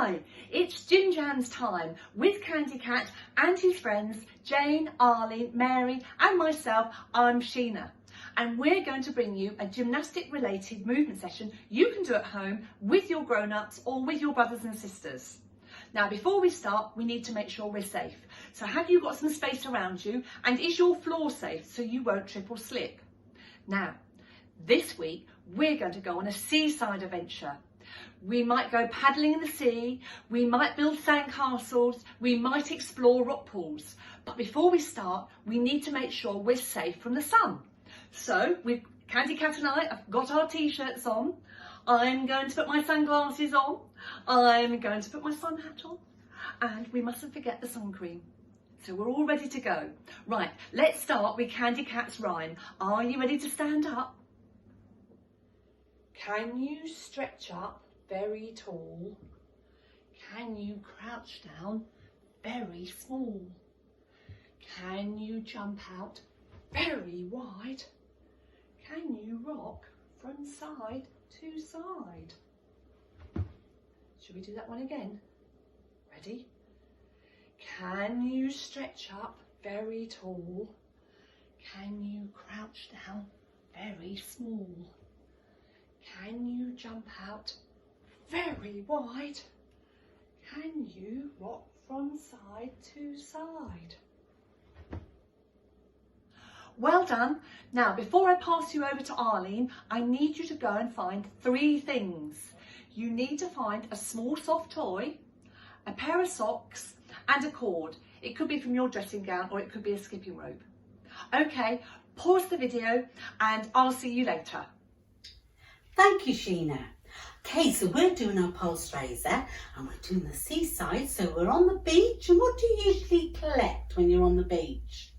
Hi, it's Gym Jams time with Candy Cat and his friends Jane, Arleen, Mary and myself. I'm Sheena, and we're going to bring you a gymnastic related movement session you can do at home with your grown-ups or with your brothers and sisters. Now before we start, we need to make sure we're safe. So have you got some space around you, and is your floor safe so you won't trip or slip? Now this week we're going to go on a seaside adventure. We might go paddling in the sea, we might build sand castles, we might explore rock pools. But before we start, we need to make sure we're safe from the sun. So Candy Cat and I have got our t-shirts on. I'm going to put my sunglasses on. I'm going to put my sun hat on. And we mustn't forget the sun cream. So we're all ready to go. Right, let's start with Candy Cat's rhyme. Are you ready to stand up? Can you stretch up very tall? Can you crouch down very small? Can you jump out very wide? Can you rock from side to side? Should we do that one again? Ready? Can you stretch up very tall? Can you crouch down very small? Can you jump out very wide? Can you rock from side to side? Well done. Now, before I pass you over to Arleen, I need you to go and find 3 things. You need to find a small soft toy, a pair of socks and a cord. It could be from your dressing gown or it could be a skipping rope. Okay, pause the video and I'll see you later. Thank you, Sheena. Okay, so we're doing our pulse raiser and we're doing the seaside. So we're on the beach, and what do you usually collect when you're on the beach?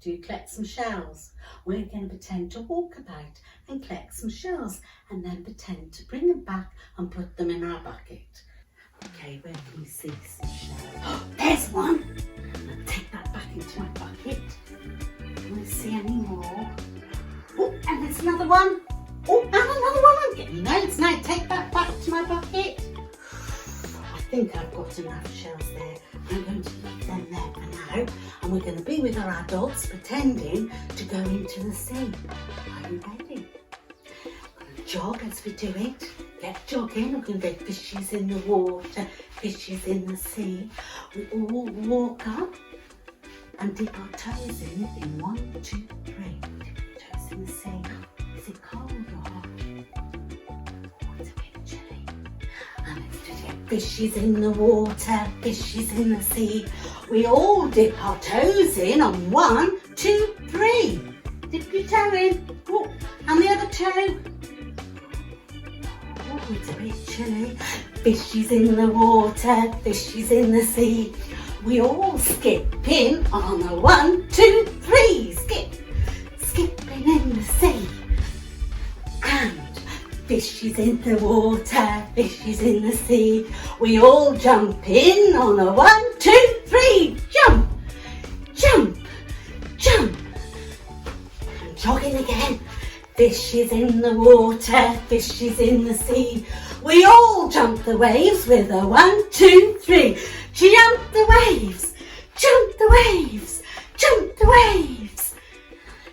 Do you collect some shells? We're going to pretend to walk about and collect some shells and then pretend to bring them back and put them in our bucket. Okay, where can we see some shells? Oh, there's one! I'm going to take that back into my bucket. Can we see any more? Oh, and there's another one. Oh, and another one. I'm getting loads now. Take that back to my bucket. I think I've got enough shells there. I'm going to leave them there for now. And we're going to be with our adults pretending to go into the sea. Are you ready? We're going to jog as we do it. Get jogging. We're going to go fishes in the water, fishes in the sea. We all walk up and dip our toes in 1, 2, 3. Toes in the sea. Is it cold or hot? Oh, it's a bit chilly. And let's do it. Fishes in the water, fishes in the sea. We all dip our toes in on 1, 2, 3. Dip your toe in. Oh, and the other toe. Oh, it's a bit chilly. Fishes in the water, fishes in the sea. We all skip in on a 1, 2, 3. Skip. Skipping in the sea. And fishes in the water, fishes in the sea. We all jump in on a 1, 2, 3. Jump, jump, jump. And jogging again. Fishes in the water, fishes in the sea. We all jump the waves with a 1, 2, 3. Jump the waves, jump the waves, jump the waves.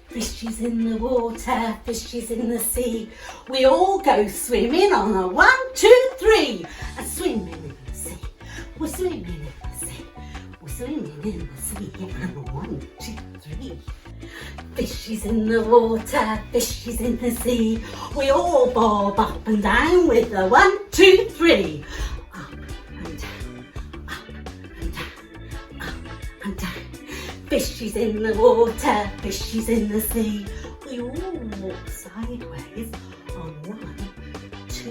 Fishes in the water, fishes in the sea. We all go swimming on a 1, 2, 3. A swimming in the sea. We're swimming in the sea. We're swimming in the sea. And 1, 2, 3. Fishes in the water, fishes in the sea. We all bob up and down with a 1, 2, 3. Up and down, up and down, up and down. Fishes in the water, fishes in the sea. We all walk sideways on 1, 2,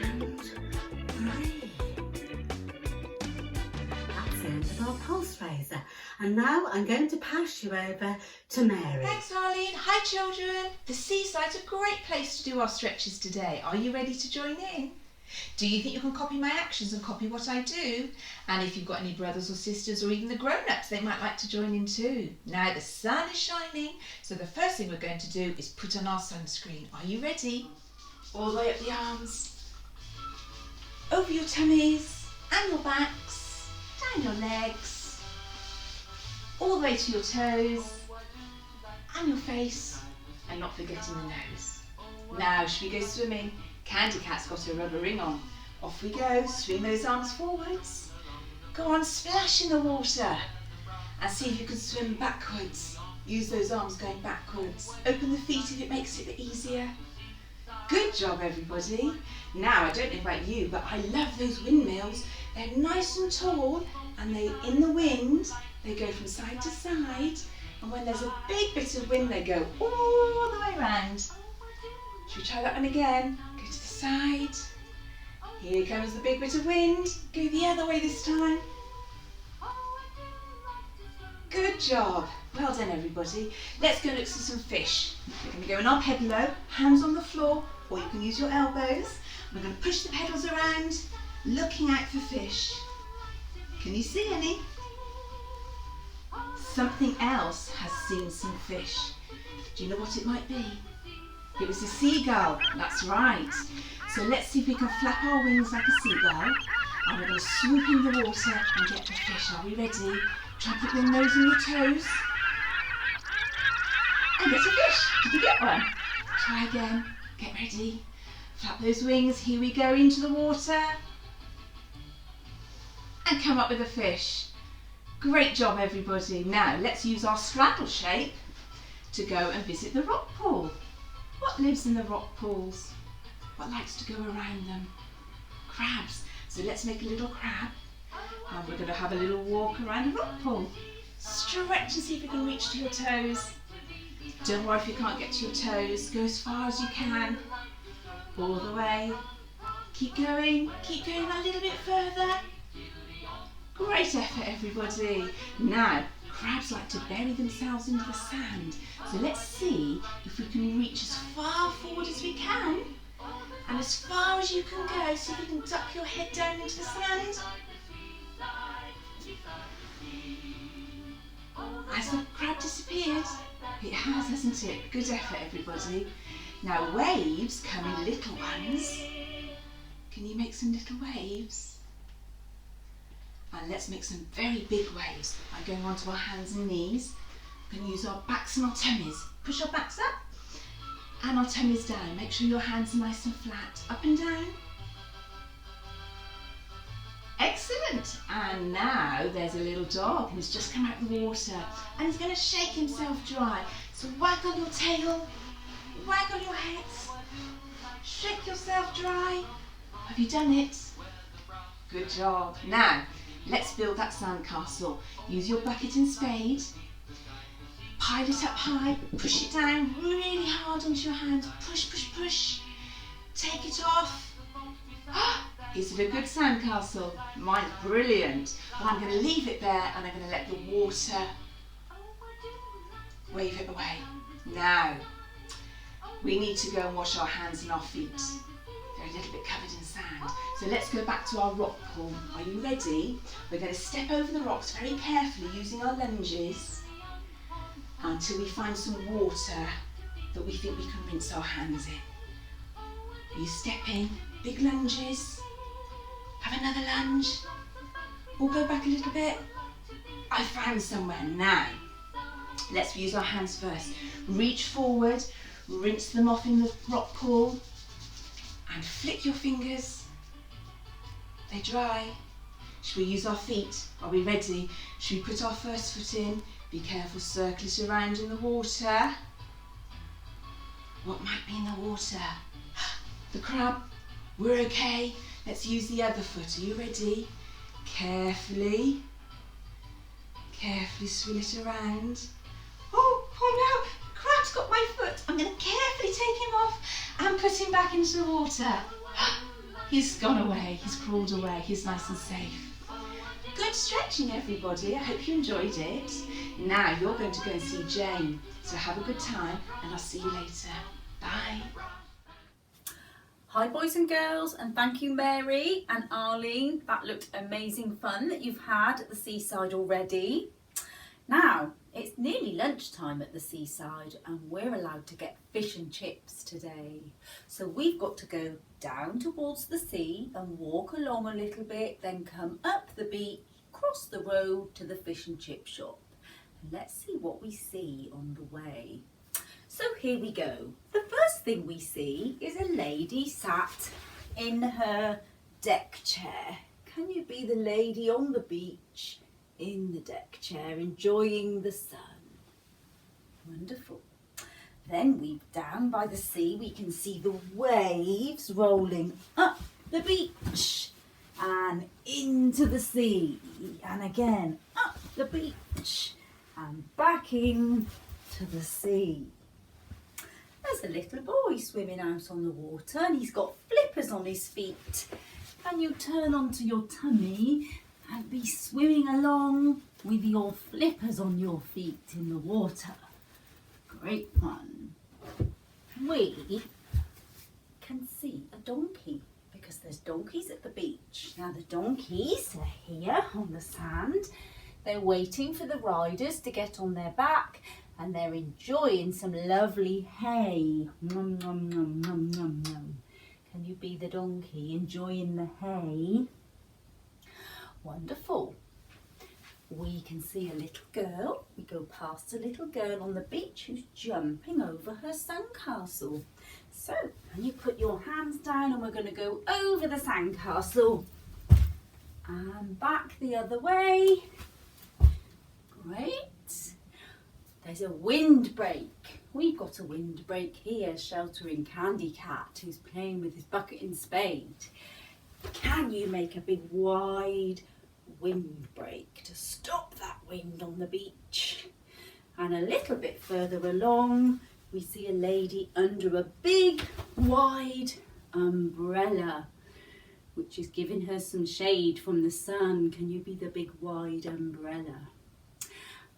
and 3. That's the end of our pulse raiser. And now I'm going to pass you over to Mary. Thanks, Arleen. Hi, children. The seaside's a great place to do our stretches today. Are you ready to join in? Do you think you can copy my actions and copy what I do? And if you've got any brothers or sisters or even the grown-ups, they might like to join in too. Now the sun is shining, so the first thing we're going to do is put on our sunscreen. Are you ready? All the way up the arms. over your tummies and your backs, down your legs, all the way to your toes and your face, and not forgetting the nose. Now, should we go swimming? Candy Cat's got her rubber ring on. Off we go, swing those arms forwards. Go on, splash in the water and see if you can swim backwards. Use those arms going backwards. Open the feet if it makes it a bit easier. Good job, everybody. Now, I don't know about you, but I love those windmills. They're nice and tall, and in the wind, they go from side to side. And when there's a big bit of wind, they go all the way around. Should we try that one again? Go to the side. Here comes the big bit of wind. Go the other way this time. Good job. Well done, everybody. Let's go look for some fish. We're going to go in our pedalo, hands on the floor, or you can use your elbows. We're going to push the pedals around, looking out for fish. Can you see any? Something else has seen some fish. Do you know what it might be? It was a seagull. That's right. So let's see if we can flap our wings like a seagull, and we're going to swoop in the water and get the fish. Are we ready? Try and put your nose and your toes. And get a fish. Did you get one? Try again. Get ready. Flap those wings. Here we go into the water. And come up with a fish. Great job, everybody. Now let's use our straddle shape to go and visit the rock pool. What lives in the rock pools? What likes to go around them? Crabs. So let's make a little crab. And we're going to have a little walk around the rock pool. Stretch and see if you can reach to your toes. Don't worry if you can't get to your toes. Go as far as you can. All the way. Keep going a little bit further. Great effort, everybody. Now, crabs like to bury themselves into the sand. So let's see if we can reach as far forward as we can. And as far as you can go, so you can duck your head down into the sand. Has the crab disappeared? It has, hasn't it? Good effort, everybody. Now, waves come in little ones. Can you make some little waves? And let's make some very big waves by going onto our hands and knees. We can use our backs and our tummies. Push our backs up and our tummies down. Make sure your hands are nice and flat. Up and down. Excellent. And now there's a little dog who's just come out of the water and he's going to shake himself dry. So waggle your tail, waggle your head, shake yourself dry. Have you done it? Good job. Now, let's build that sandcastle. Use your bucket and spade. Pile it up high, push it down really hard onto your hand. Push, push, push. Take it off. Is it a good sandcastle? Mine's brilliant. Well, I'm going to leave it there and I'm going to let the water wave it away. Now, we need to go and wash our hands and our feet. They're a little bit covered in sand. So let's go back to our rock pool. Are you ready? We're going to step over the rocks very carefully using our lunges until we find some water that we think we can rinse our hands in. You step in, big lunges. Have another lunge. Or go back a little bit. I found somewhere. Now, let's use our hands first. Reach forward, rinse them off in the rock pool, and flick your fingers. They dry. Should we use our feet? Are we ready? Should we put our first foot in? Be careful, circle it around in the water. What might be in the water? The crab. We're okay. Let's use the other foot. Are you ready? Carefully swirl it around. Oh no, the crab's got my foot. I'm going to carefully take him off and put him back into the water. He's gone away, he's crawled away, he's nice and safe. Good stretching, everybody. I hope you enjoyed it. Now you're going to go and see Jane. So have a good time and I'll see you later. Bye. Hi boys and girls, and thank you Mary and Arleen. That looked amazing fun that you've had at the Seaside already. Now, It's nearly lunchtime at the seaside and we're allowed to get fish and chips today. So we've got to go down towards the sea and walk along a little bit, then come up the beach, cross the road to the fish and chip shop. And let's see what we see on the way. So here we go. The first thing we see is a lady sat in her deck chair. Can you be the lady on the beach in the deck chair enjoying the sun? Wonderful. Then down by the sea we can see the waves rolling up the beach and into the sea, and again up the beach and back into the sea. There's a little boy swimming out on the water and he's got flippers on his feet. Can you turn onto your tummy and be swimming along with your flippers on your feet in the water? Great fun. We can see a donkey because there's donkeys at the beach. Now the donkeys are here on the sand. They're waiting for the riders to get on their back and they're enjoying some lovely hay. Nom, nom, nom, nom, nom, nom. Can you be the donkey enjoying the hay? Wonderful. We can see a little girl. We go past a little girl on the beach who's jumping over her sandcastle. So, can you put your hands down and we're going to go over the sandcastle and back the other way. Great. There's a windbreak. We've got a windbreak here sheltering Candy Cat who's playing with his bucket and spade. Can you make a big wide windbreak to stop that wind on the beach? And a little bit further along we see a lady under a big wide umbrella which is giving her some shade from the sun. Can you be the big wide umbrella?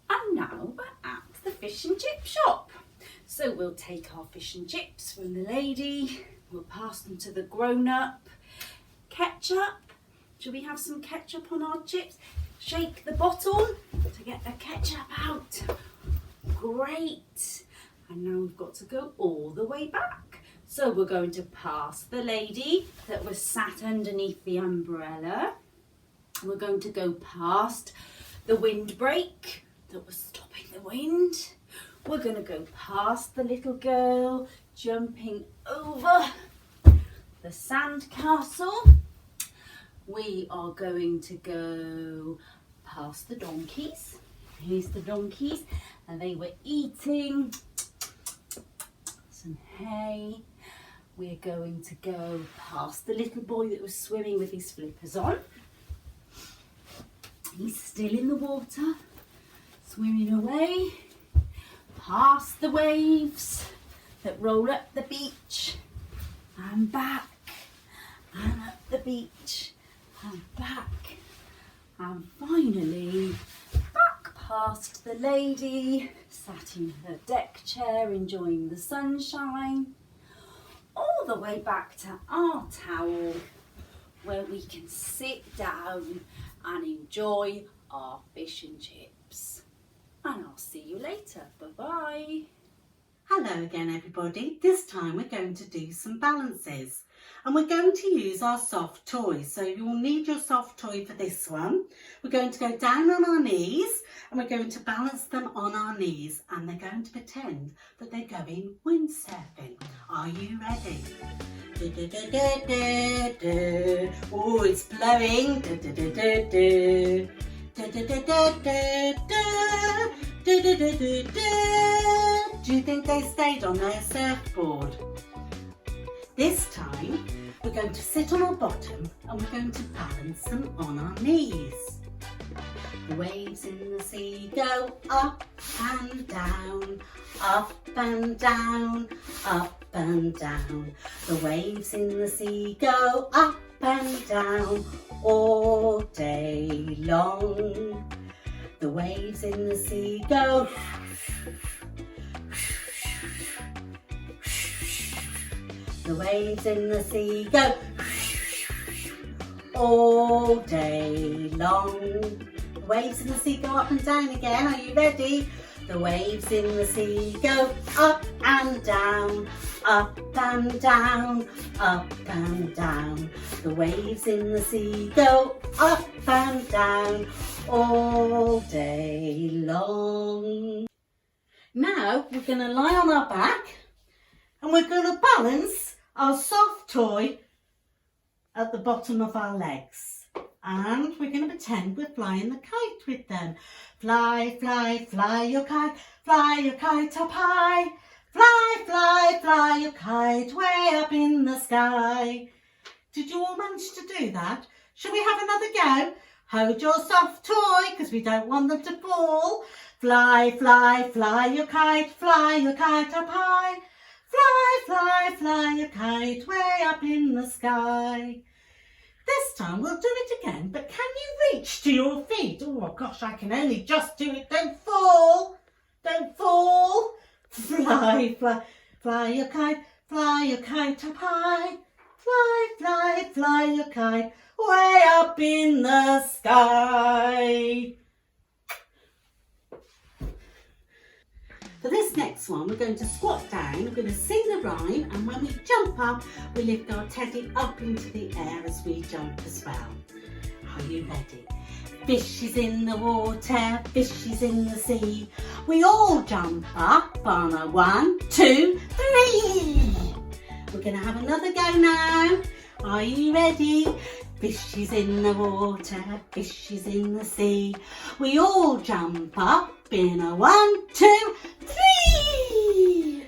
And now we're at the fish and chip shop. So we'll take our fish and chips from the lady, we'll pass them to the grown-up. Ketchup, should we have some ketchup on our chips? Shake the bottle to get the ketchup out. Great. And now we've got to go all the way back. So we're going to pass the lady that was sat underneath the umbrella. We're going to go past the windbreak that was stopping the wind. We're going to go past the little girl jumping over the sandcastle. We are going to go past the donkeys. Here's the donkeys and they were eating some hay. We're going to go past the little boy that was swimming with his flippers on. He's still in the water, swimming away. Past the waves that roll up the beach and back and up the beach and back and finally back past the lady sat in her deck chair enjoying the sunshine, all the way back to our towel where we can sit down and enjoy our fish and chips. And I'll see you later. Bye-bye. Hello again everybody. This time we're going to do some balances and we're going to use our soft toys. So you'll need your soft toy for this one. We're going to go down on our knees and we're going to balance them on our knees and they're going to pretend that they're going windsurfing. Are you ready? Oh, it's blowing. Do you think they stayed on their surfboard? This time we're going to sit on our bottom and we're going to balance them on our knees. The waves in the sea go up and down, up and down, up and down. The waves in the sea go up and down all day long. The waves in the sea go. The waves in the sea go all day long. The waves in the sea go up and down again. Are you ready? The waves in the sea go up and down, up and down, up and down. The waves in the sea go up and down all day long. Now we're going to lie on our back and we're going to balance our soft toy at the bottom of our legs. And we're going to pretend we're flying the kite with them. Fly, fly, fly your kite up high. Fly, fly, fly your kite way up in the sky. Did you all manage to do that? Shall we have another go? Hold your soft toy because we don't want them to fall. Fly, fly, fly your kite up high. Fly, fly, fly your kite way up in the sky. This time we'll do it again, but can you reach to your feet? Oh gosh, I can only just do it. Don't fall. Don't fall. Fly, fly, fly your kite up high. Fly, fly, fly your kite way up in the sky. For this next one, we're going to squat down, we're going to sing the rhyme, and when we jump up, we lift our teddy up into the air as we jump as well. Are you ready? Fishes in the water, fishes in the sea. We all jump up on a 1, 2, 3. We're going to have another go now. Are you ready? Fishes in the water, fishes in the sea. We all jump up in a 1, 2, 3.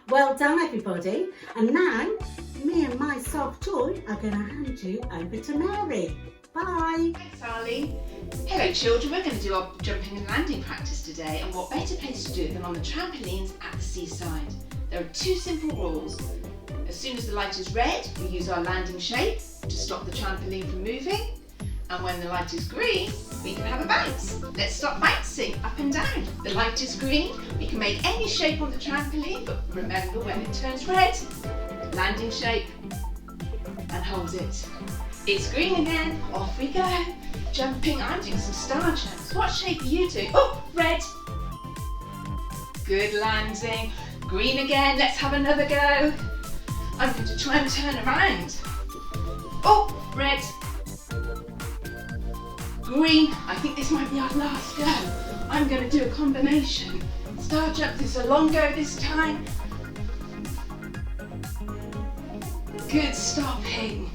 Well done everybody. And now me and my soft toy are going to hand you over to Mary. Bye. Thanks, Arleen. Hello children, we're going to do our jumping and landing practice today, and what better place to do it than on the trampolines at the seaside. There are 2 simple rules. As soon as the light is red, we use our landing shape to stop the trampoline from moving, and when the light is green, we can have a bounce. Let's start bouncing up and down. The light is green, we can make any shape on the trampoline, but remember when it turns red, landing shape and hold it. It's green again, off we go. Jumping, I'm doing some star jumps. What shape are you doing? Oh, red. Good landing. Green again, let's have another go. I'm going to try and turn around. Oh, red. Green, I think this might be our last go. I'm going to do a combination. Star jump, this is a long go this time. Good stopping.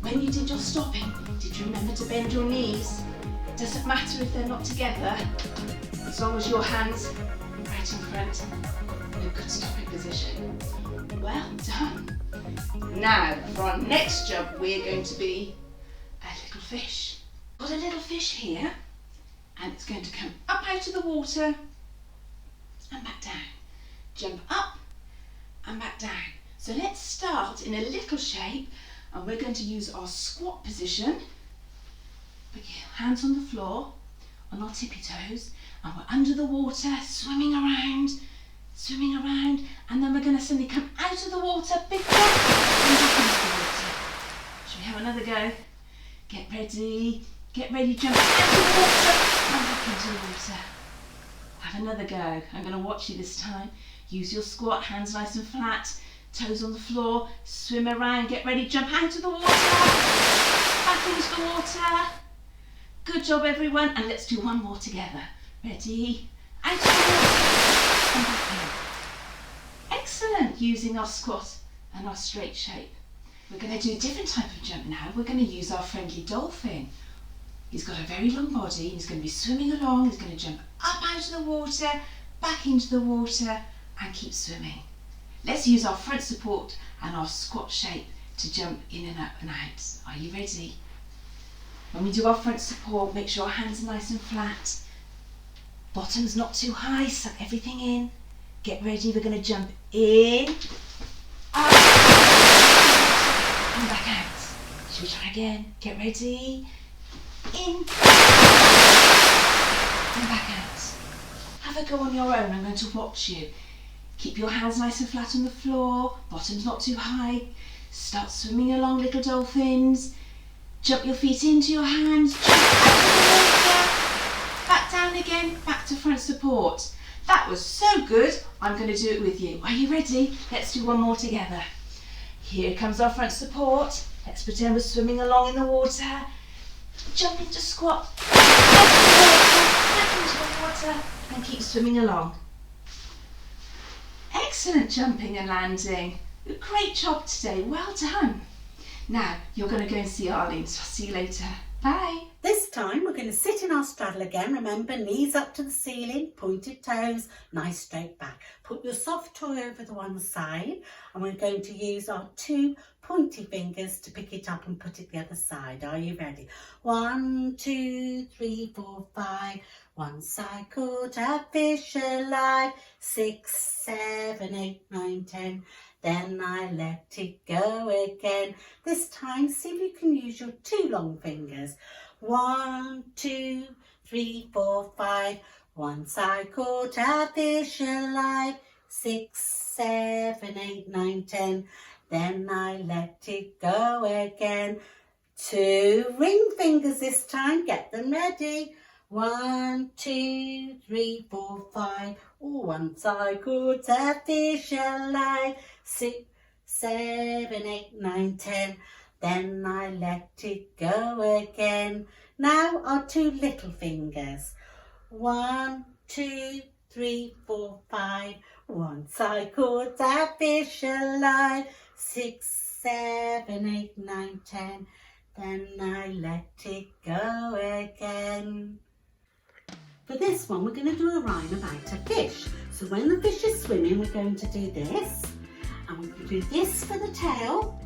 When you did your stopping, did you remember to bend your knees? It doesn't matter if they're not together, as long as your hands right in front in a good stopping position. Well done. Now, for our next jump, we're going to be a little fish. Got a little fish here, and it's going to come up out of the water and back down. Jump up and back down. So let's start in a little shape, and we're going to use our squat position. Put your hands on the floor, on our tippy toes, and we're under the water, swimming around, and then we're going to suddenly come out of the water, big jump, and back into the water. Shall we have another go? Get ready, jump out of the water, and back into the water. Have another go. I'm going to watch you this time. Use your squat, hands nice and flat, toes on the floor, swim around, get ready, jump out of the water, back into the water. Good job everyone, and let's do one more together. Ready, out of the water, and back in. Excellent, using our squat and our straight shape. We're going to do a different type of jump now. We're going to use our friendly dolphin. He's got a very long body, he's going to be swimming along, he's going to jump up out of the water, back into the water, and keep swimming. Let's use our front support and our squat shape to jump in and up and out. Are you ready? When we do our front support, make sure our hands are nice and flat. Bottom's not too high, suck everything in. Get ready, we're going to jump in, up, and back out. Shall we try again? Get ready. In, and back out. Have a go on your own, I'm going to watch you. Keep your hands nice and flat on the floor, bottom's not too high. Start swimming along, little dolphins. Jump your feet into your hands, jump out of the water, back down And again, back to front support. That was so good, I'm going to do it with you. Are you ready? Let's do one more together. Here comes our front support. Let's pretend we're swimming along in the water. Jump into squat. Step into the water and keep swimming along. Excellent jumping and landing. Great job today, well done. Now, you're going to go and see Arleen, so I'll see you later. Bye. This time we're going to sit in our straddle again. Remember, knees up to the ceiling, pointed toes, nice straight back. Put your soft toy over the one side and we're going to use our 2 pointy fingers to pick it up and put it the other side. Are you ready? 1, 2, 3, 4, 5. One side caught a fish alive. 6, 7, 8, 9, 10. Then I let it go again. This time, see if you can use your 2 long fingers. 1, 2, 3, 4, 5. Once I caught a fish alive. 6, 7, 8, 9, 10. Then I let it go again. 2 ring fingers this time. Get them ready. 1, 2, 3, 4, 5. Once I caught a fish alive. 6, 7, 8, 9, 10. Then I let it go again. Now our 2 little fingers. 1, 2, 3, 4, 5. Once I caught a fish alive. 6, 7, 8, 9, 10. Then I let it go again. For this one, we're going to do a rhyme about a fish. So when the fish is swimming, we're going to do this. And we're going to do this for the tail.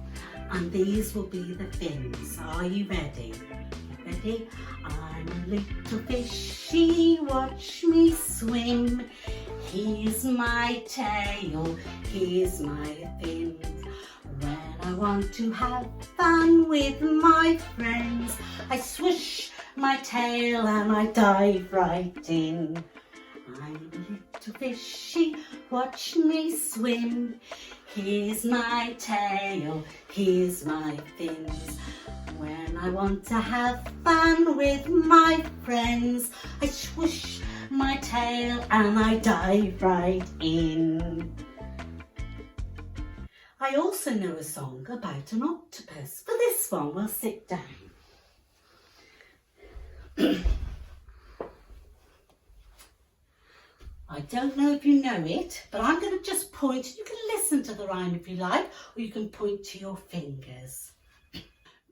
And these will be the fins. Are you ready? Ready? I'm a little fishy, watch me swim. Here's my tail, here's my fins. When I want to have fun with my friends, I swoosh my tail and I dive right in. I'm a little fishy, watch me swim. Here's my tail, here's my fins. When I want to have fun with my friends, I swoosh my tail and I dive right in. I also know a song about an octopus. For this one, we'll sit down. I don't know if you know it, but I'm going to just point. You can listen to the rhyme if you like, or you can point to your fingers.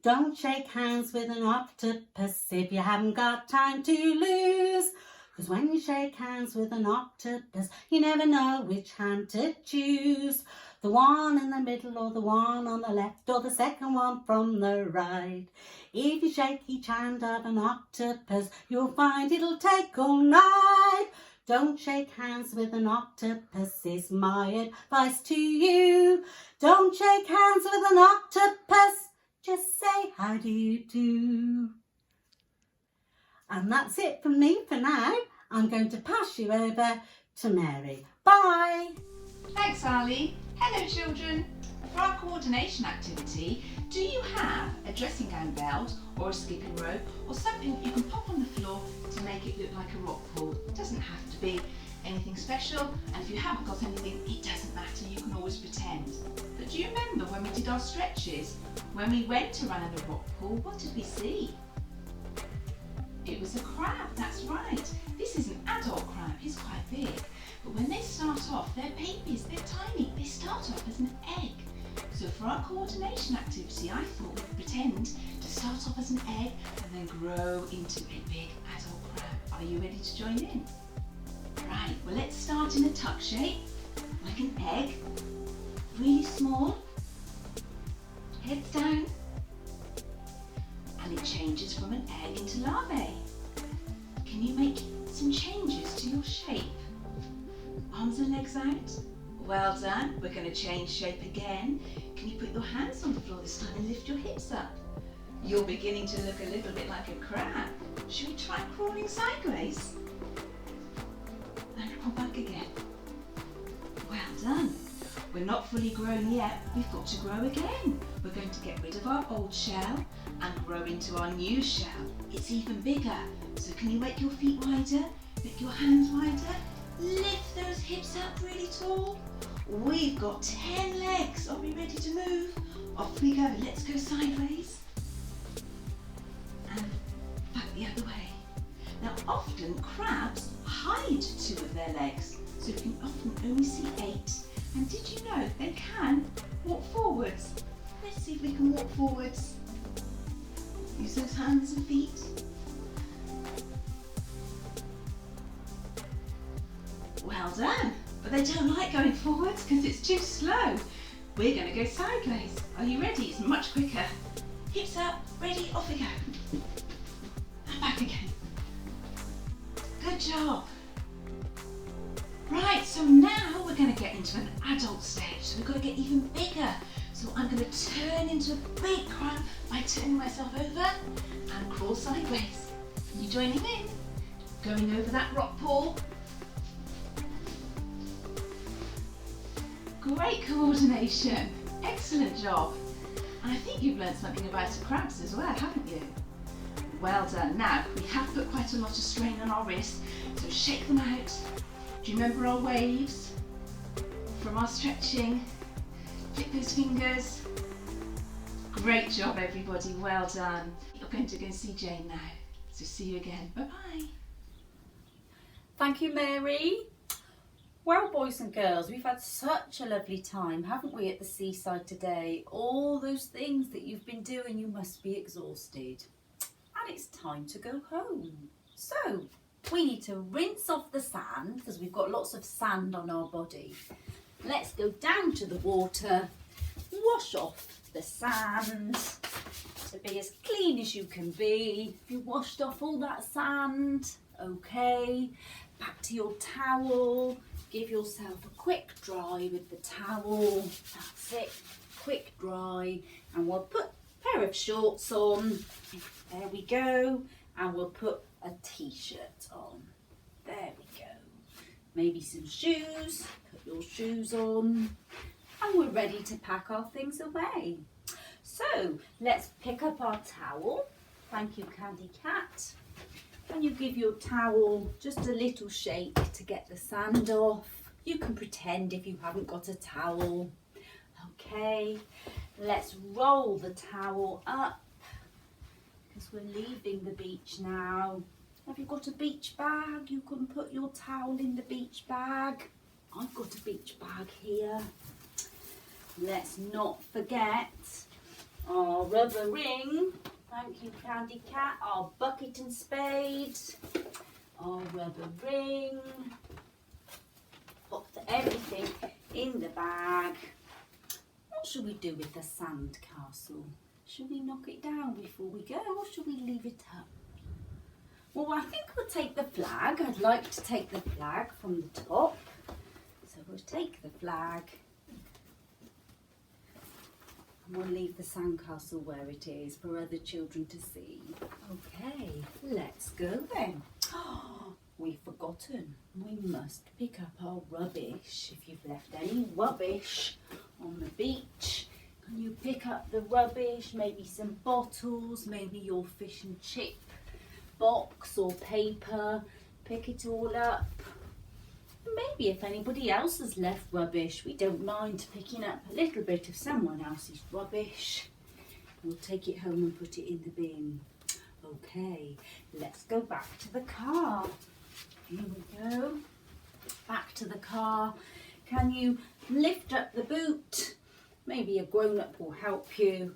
Don't shake hands with an octopus if you haven't got time to lose. Because when you shake hands with an octopus, you never know which hand to choose. The one in the middle or the one on the left or the second one from the right. If you shake each hand of an octopus, you'll find it'll take all night. Don't shake hands with an octopus is my advice to you. Don't shake hands with an octopus, just say how do you do. And that's it from me for now. I'm going to pass you over to Mary. Bye. Thanks, Arleen. Hello, children. For our coordination activity, do you have a dressing gown belt or a skipping rope or something that you can pop on the floor to make it look like a rock pool? It doesn't have to be anything special, and if you haven't got anything, it doesn't matter, you can always pretend. But do you remember when we did our stretches? When we went to run in a rock pool, what did we see? It was a crab, that's right. This is an adult crab, he's quite big. But when they start off, they're babies, they're tiny. They start off as an egg. So for our coordination activity, I thought we'd pretend to start off as an egg and then grow into a big adult crab. Are you ready to join in? Right, well let's start in a tuck shape, like an egg, really small, heads down, and it changes from an egg into larvae. Can you make some changes to your shape? Arms and legs out. Well done. We're going to change shape again. Can you put your hands on the floor this time and lift your hips up? You're beginning to look a little bit like a crab. Should we try crawling sideways? And crawl back again. Well done. We're not fully grown yet. We've got to grow again. We're going to get rid of our old shell and grow into our new shell. It's even bigger. So can you make your feet wider? Make your hands wider. Lift those hips up really tall. We've got 10 legs. Are we ready to move? Off we go. Let's go sideways. And back the other way. Now often crabs hide 2 of their legs, so you can often only see 8. And did you know they can walk forwards? Let's see if we can walk forwards. Use those hands and feet. Well done, but they don't like going forwards because it's too slow. We're going to go sideways. Are you ready? It's much quicker. Hips up, ready, off we go. And back again. Good job. Right, so now we're going to get into an adult stage. So we've got to get even bigger. So I'm going to turn into a big crab by turning myself over and crawl sideways. You joining in? Going over that rock pool. Great coordination. Excellent job. And I think you've learned something about the crabs as well, haven't you? Well done. Now, we have put quite a lot of strain on our wrists, so shake them out. Do you remember our waves from our stretching? Click those fingers. Great job, everybody. Well done. You're going to go and see Jane now. So see you again. Bye-bye. Thank you, Mary. Well, boys and girls, we've had such a lovely time, haven't we, at the seaside today? All those things that you've been doing, you must be exhausted. And it's time to go home. So, we need to rinse off the sand, because we've got lots of sand on our body. Let's go down to the water, wash off the sand, to be as clean as you can be. If you washed off all that sand, okay. Back to your towel. Give yourself a quick dry with the towel. That's it, quick dry. And we'll put a pair of shorts on. There we go. And we'll put a t-shirt on. There we go. Maybe some shoes. Put your shoes on. And we're ready to pack our things away. So let's pick up our towel. Thank you, Candy Cat. And you give your towel just a little shake to get the sand off. You can pretend if you haven't got a towel. Okay, let's roll the towel up because we're leaving the beach now. Have you got a beach bag? You can put your towel in the beach bag. I've got a beach bag here. Let's not forget our rubber ring. Thank you, Candy Cat. Our bucket and spade, our rubber ring. Pop everything in the bag. What should we do with the sand castle? Should we knock it down before we go, or should we leave it up? Well, I think we'll take the flag. I'd like to take the flag from the top. So we'll take the flag. And we'll leave the sandcastle where it is for other children to see. Okay, let's go then. Oh, we've forgotten. We must pick up our rubbish. If you've left any rubbish on the beach, can you pick up the rubbish? Maybe some bottles, maybe your fish and chip box or paper. Pick it all up. Maybe if anybody else has left rubbish, we don't mind picking up a little bit of someone else's rubbish. We'll take it home and put it in the bin. Okay, let's go back to the car. Here we go. Back to the car. Can you lift up the boot? Maybe a grown-up will help you.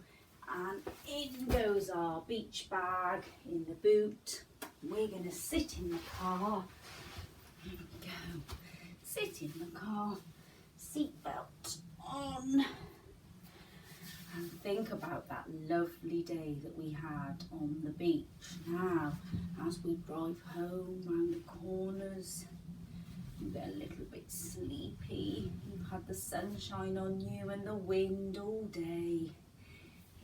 And in goes our beach bag in the boot. We're going to sit in the car. Here we go. Sit in the car, seatbelt on, and think about that lovely day that we had on the beach. Now, as we drive home round the corners, you get a little bit sleepy. You've had the sunshine on you and the wind all day.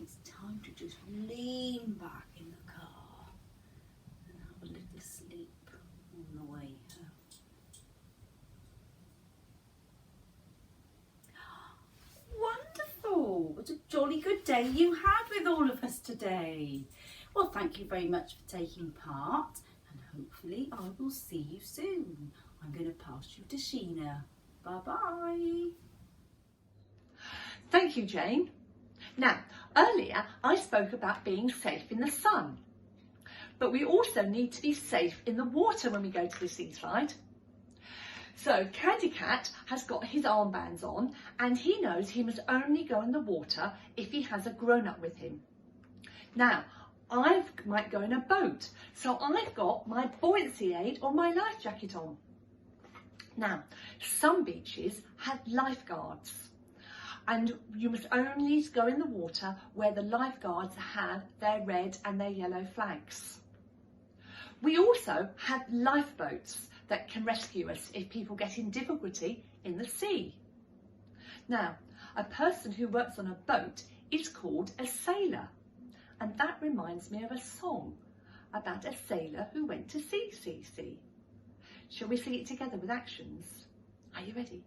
It's time to just lean back in the car and have a little sleep on the way home. Wonderful! What a jolly good day you had with all of us today. Well, thank you very much for taking part, and hopefully I will see you soon. I'm going to pass you to Sheena. Bye-bye. Thank you, Jane. Now, earlier I spoke about being safe in the sun, but we also need to be safe in the water when we go to the seaside. So Candy Cat has got his armbands on and he knows he must only go in the water if he has a grown-up with him. Now, I might go in a boat, so I've got my buoyancy aid or my life jacket on. Now, some beaches have lifeguards and you must only go in the water where the lifeguards have their red and their yellow flags. We also have lifeboats that can rescue us if people get in difficulty in the sea. Now, a person who works on a boat is called a sailor, and that reminds me of a song about a sailor who went to sea. Shall we sing it together with actions? Are you ready?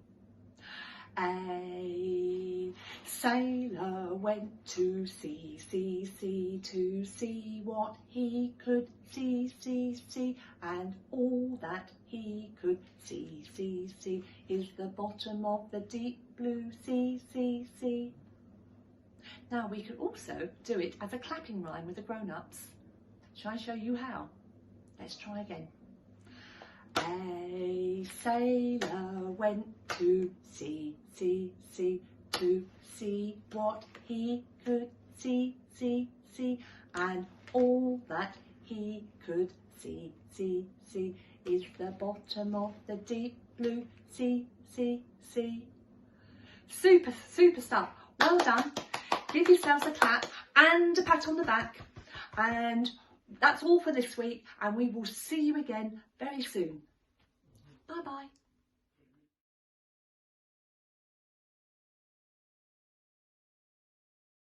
A sailor went to sea, to see what he could see, and all that he could see is the bottom of the deep blue sea. Now we could also do it as a clapping rhyme with the grown-ups. Shall I show you how? Let's try again. A sailor went to sea, to see what he could see, and all that he could see is the bottom of the deep blue sea. Super stuff. Well done. Give yourselves a clap and a pat on the back. And that's all for this week, and we will see you again very soon. Bye bye.